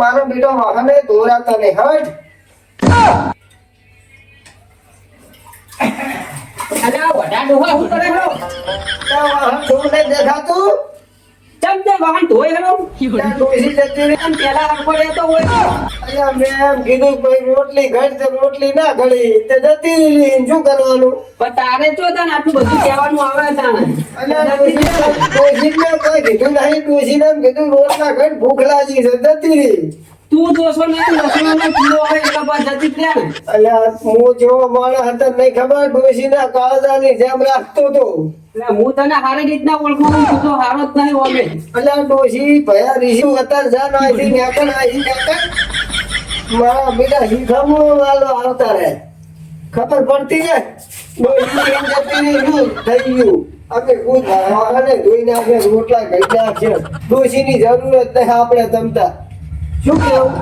મારો બેટો વાહને દોરાતા ને હટ. અલા વડા ડોહા હું કરે હો? વાહન દોર નહીં દેખાતું. ચમ તે વાહન ધોઈ હલો? ત્યાં ડોશી જતી રહી. આમ પેલા આંખો રહેતો હોય તો. અહીંયા મેં એમ કીધું ભાઈ રોટલી ઘડ તો રોટલી ના ઘડી તે જતી રહી. શું કરવાનું? પણ તારે તો તને આટલું બધું કહેવાનું આવે તાને. અને ડોશીને કોઈ કીધું નહીં. ડોશીને એમ કીધું રોટલા ઘડ ભૂખ લાગી છે જતી રહી. તું દોસો ને લસણનો કિલો હોય એટલે બસ જતી જ રહે ને. અલ્યા હું જેવો માણસ હતો નહીં ખબર. ડોશીના કાળજાની જેમ રાખતો હતો. એટલે હું તને સારી રીતના ઓળખું છું. તું તો હારો જ નહીં ઓળખે. અલ્યા ડોશી ભયા રીશુ હતા જાન આઈ નેકણ મારા બેટા શીખામણો વાલો આવતા રહે. ખબર પડતી છે ડોશી એમ જતી રહી. શું થઈ ગયું? અમે ખુદ વાહને ધોઈ નાખે રોટલા ઘડી નાખે. ડોશીની જરૂરત નહીં આપણે જમતા. શું કેવું?